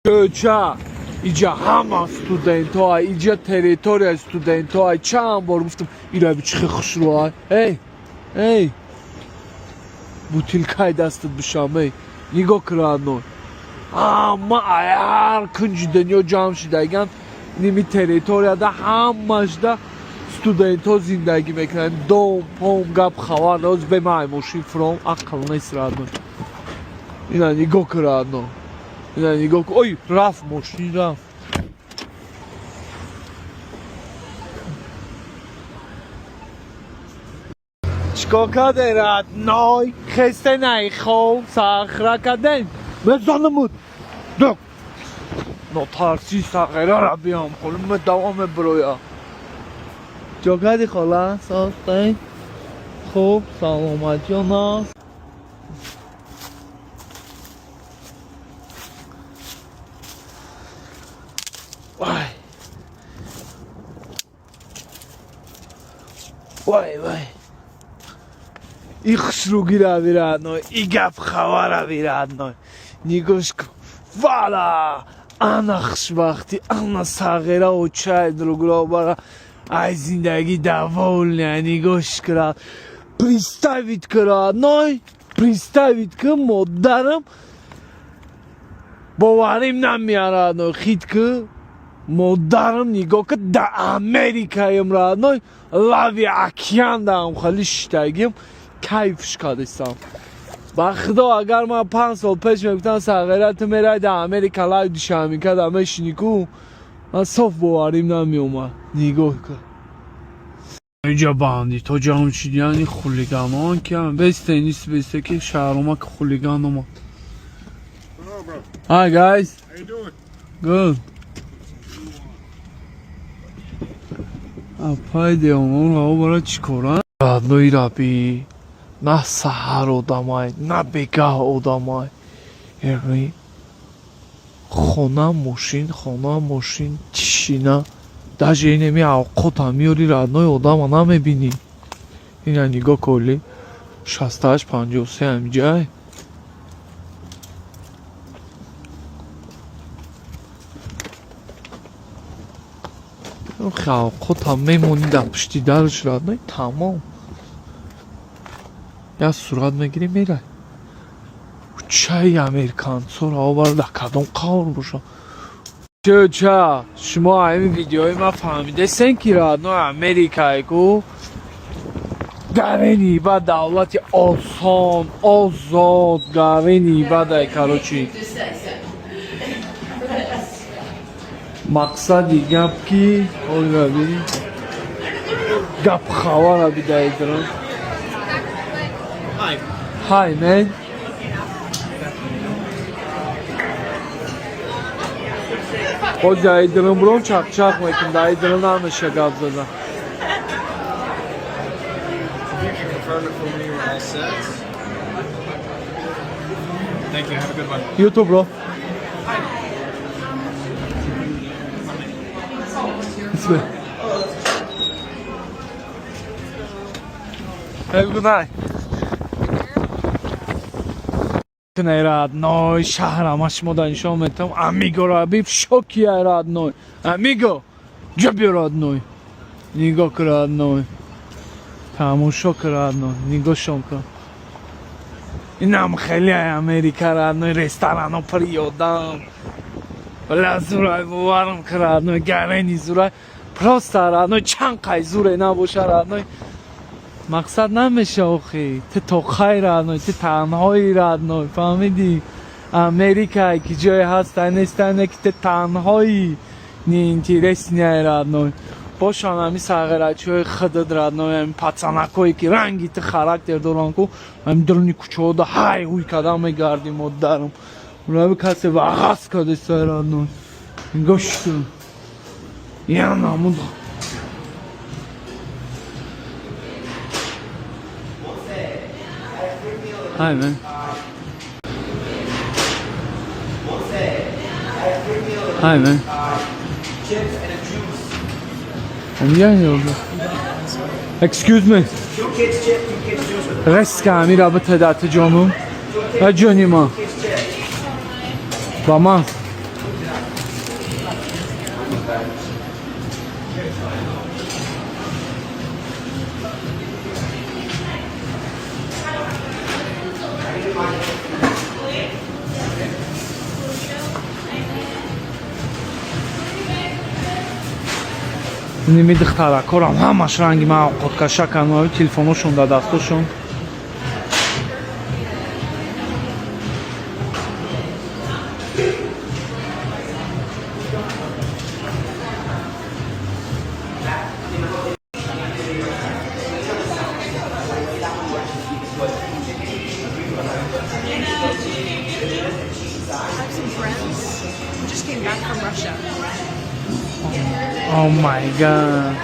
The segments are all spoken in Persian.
Göça iyice hamma studentای iyice teritoriya studentای چند بار گفتم اینا چه خوشروهای ای بوتیلکای دستت بشم ای نگاه کرانو اما هر کنج دنیا جمع شدگن نیمی تریتوریادا همش دا studentها زندگی میکنن دوم پوم گپ خبر روز به مایموشی فرام عقل نیست رادو اینا نگاه کرانو اینا نگاه کن اوی رفت ماشین رفت چیکار کردن راد نای خسته نی خوب ساخره کردن بزنمود دو نترسی ساخره را بیام خلوم دوام برویا جا کردی خلا ساخته خوب سلامتی و ناس وای ای خسروگی را بیرد نای ای گپ خبر را بیرد نای نگوش کن والا انا خوشبختی انا ساغیره و چای دروگرا برا ای زندگی دوال نگوش کرد پریستاوید کرد نای پریستاوید که مادرم باوریم نمیارد نای خید که مادرم نگاه که در امریکایم را نای لاوی اکیان دارم خیلی شتگیم کیفش کردستم با خدا اگر من 5 سال پیش میگفتم ساغیرت میره در امریکا لایو دیشم میکرد همه شنیکو من صاف باوریم نمیومد نگاه که اینجا باندی تو جام چیدی یعنی خولیگان ها که هم بیسته نیست بیسته که شهرما که خولیگان ها Hi guys. How you doing? Good. پایده اون ها برای چی کارن؟ نوی رابی نه سحر آدمای نه بگاه آدمای یعنی خونه ماشین تشینه داشه اینمی اوقات هم میاری رادنوی آدم ها نمیبینی این نگاه کلی 68 53 همجای اوقات هم میمونی در پشتی درش رادنوی تمام یا صورت میگیری میره چای امریکان سور ها برای در کدام قار باشم چه شما همین ویدیوهای ما فهمیده سنکی رادنو امریکایی که گرینی و دولت آسان آزاد گرینی و در کاروچی مقصدی گپ کی اون رو بی گپ خواه رو بی دایی درم Hi man با دایی درم برون چاق میکن دایی درم نمیشه گپ زدن Thank you. Have a good one. You too bro Have a good night. Nerad noi şahram aşmodan şometam amigo rabib şoki erad noi amigo jabirad noi nigo krad noi tamu şokrad noi nigo şonka inam khali amerika rad noi restorano priyodam lazuraj varam krad noi gareni zuraj prosta rad noi çankay zure nabosha rad noi مقصد نمیشه آخی تو خیر رادنوی تو تنهایی رادنوی فهمیدی امریکا که جای هستن نیستن که تو تنهایی نیینتیرس نیای رادنوی باشن همی ساغرچی های خدد رادنوی همی پچانکایی که رنگی تو خراکتر دارن که همی درونی کچه ها دا های هوی کدام میگردی مدرم اونو کسی وغاز کده سای رادنوی گشتو یا نمون Hi man. Hi man. Chips and a juice. I'm here. Excuse me. 2 kids chips, 2 kids juice. رست کمی رابطه دات جانم و جانی ما با من немидхтара корам ҳамаш ранги мавқоткаша канои телефоношон дар дастошон. I have some friends who just came back from Russia. Oh my god.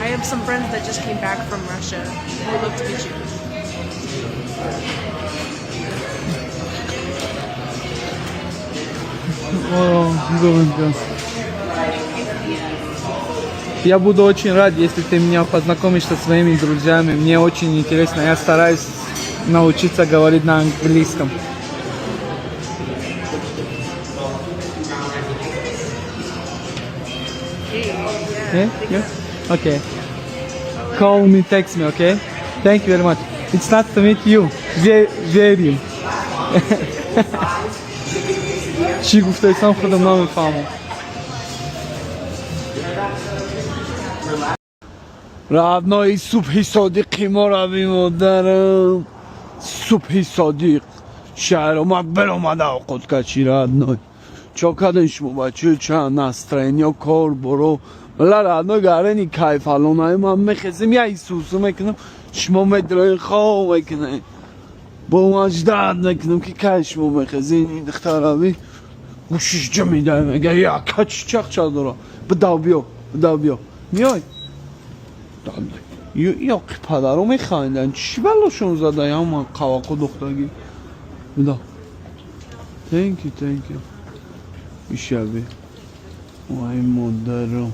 I have some friends that just came back from Russia who would love to meet you. Я буду очень рад, если ты меня познакомишь со своими друзьями. Мне очень интересно. Я стараюсь научиться говорить на английском. Yeah? Yeah? Okay. Call me, text me, okay? Thank you very much. It's nice to meet you. Very. چی گفته ایسان خودم نمیفهمم. رادنای صبحی صادقی ما رویم و درم صبحی صادق شهر اومد برامده آقاد کچی رادنای چا کدن شما بچه چند نسترین یا کار برو ولی رادنای گرنی کیف الانای من میخزیم یا ایسوسو میکنم شما مدرای خواه میکنم با مجدد میکنم که که شما میخزین این دخترابی گوشش جا میده میگه یا کچی چق چه دارم بداو بیا میای یا پدر رو میخواندن چی بلاشون زده یا من قواقو دختگی بدا thank you بیشبه وای مادر رو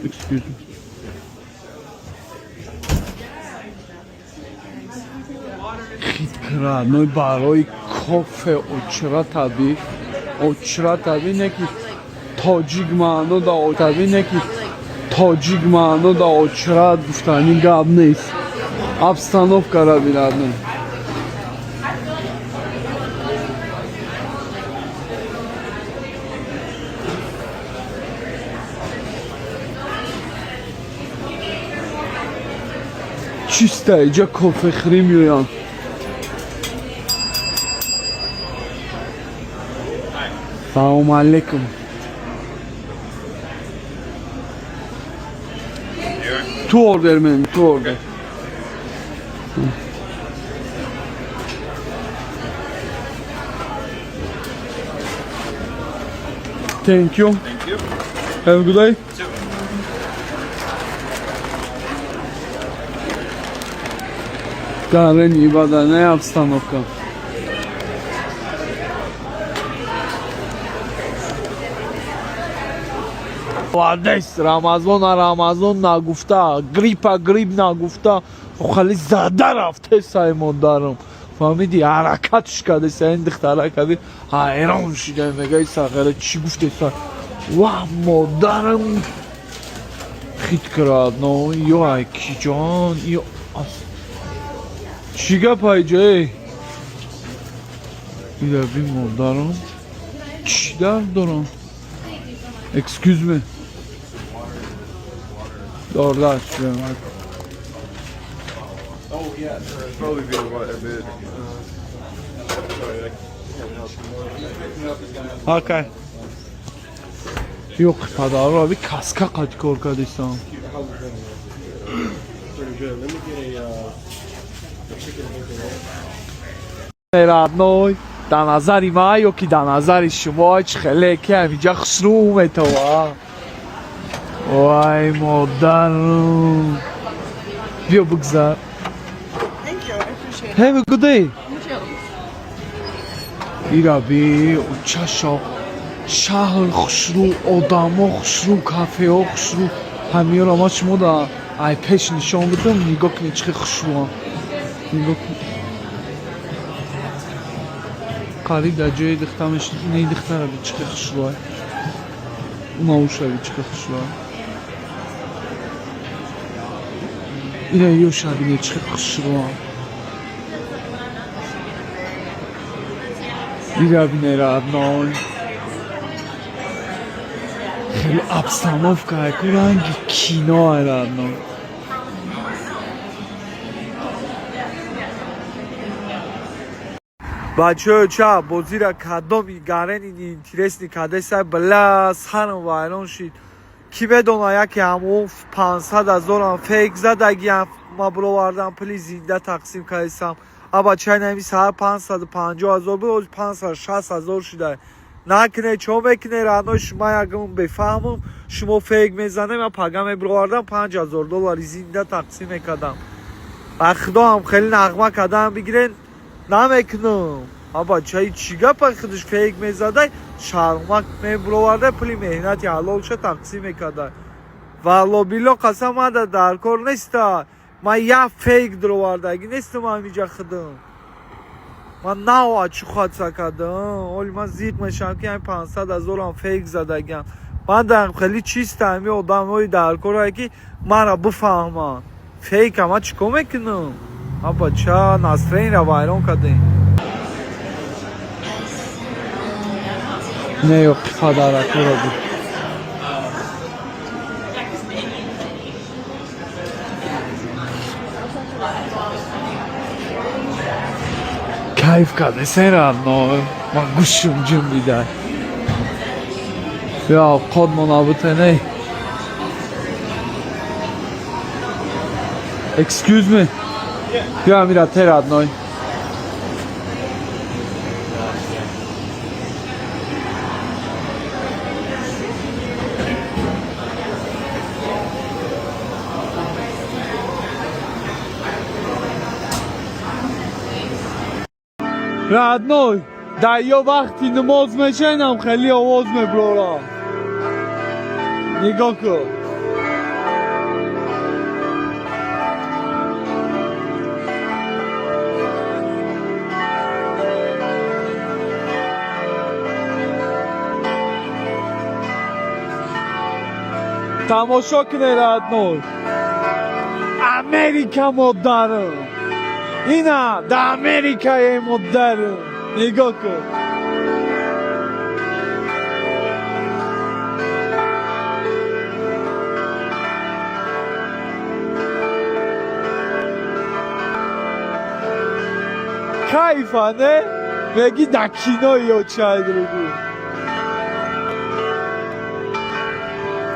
excuse me خیلی کرد برای کافه اچرا طبی نکی تاجیک معنی دا طبی نکی تاجیک معنی دا اچرا گفتنی گب نیست обстановка را بیردن چیسته اینجا کافه خری میویان سلام علیکم تو اوردر من تو اوردر thank you have a good day Гарен ибаданная обстановка. Вадес, Рамазон нагуфта, грипп нагуфта, خالی زده رفته سایمون دارم فهمیدی حرکتش کرده این دختره کبیر حیران شده میگه ساخره چی گفته سا و مادرم خیت کرد نو یا اکی جان یا چیگه پایجه ایده بی مادرم چی درد دارم excuse me داردش بیمد Oh yeah, it'd probably be a bit. Okay. Yok padar abi kaska kaç korkadıysan. Pretty good. Let me get a chicken bacon. Родной, до назари маю ки до назари шумо хеле ки амиҷа хусру метава. Вай модар. Биё бигзар. Thank you, I appreciate it. Have a good day. You too. Ираби учашо шаҳр хушру одамо хушру кафеҳо хушру ҳамиёро ма шумо да ай пеш нишон будам нигоҳ кунед чӣ хушруам нигоҳ кунед قریب در جای دختمش نیدخته را بیچقه خشلوه اون اوشه بیچقه خشلوه اینه یو شبینه چقه خشلوه اینه بینه را نای خیلی обстановка که رنگ کینا را نای بچه چه بازی را کدام گرن این اینترسنی کده سای بلا سرم وایران شید کی بدونه یکی همون 500,000 هم فیک زدگی هم ما برو واردم پلی زنده تقسیم کردیم اما چه نمیشه هر 550,000 بود 560,000 شده نکنه چون بکنه رانو شما یکمون بفهمم شما فیک میزنه من پگم برو واردم 5,000 دلار زنده تقسیم کردم بخدا هم خیلی نغمه کردم بگیرین نمیکنم اما چای چیگه پای خودش فیک میزده شرمک میبروارده پلی مهنتی حلال شد تقسیم میکرده والله بیلا قسم مده در کار نیسته من یه فیک درواردگی نیستم همیجا خودم من نوا چو خواهد سکردم ولی من زیق میشم که این 500,000 هم فیک زدگیم من در خیلی چیست همی آدم های در کار هایی که من را بفهمم فیک همه چکو میکنم اما چه نصرین را ویران کردیم نه yok padarak oldu. Kayıf kadı sera no ma guşum cümbide. Ya kod monabute ne? Excuse me. Ya mira terad no. رادنوی دریا وقتی نماز میشنم خیلی آواز میبرارم نگاه کن تماشا کنه رادنوی امریکا مدرن اینا در امریکای مدرن نگاه کن کیفه نه؟ میگی دکینا یا چای درگو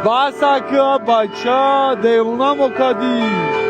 باسا که بچه دیونا مکدی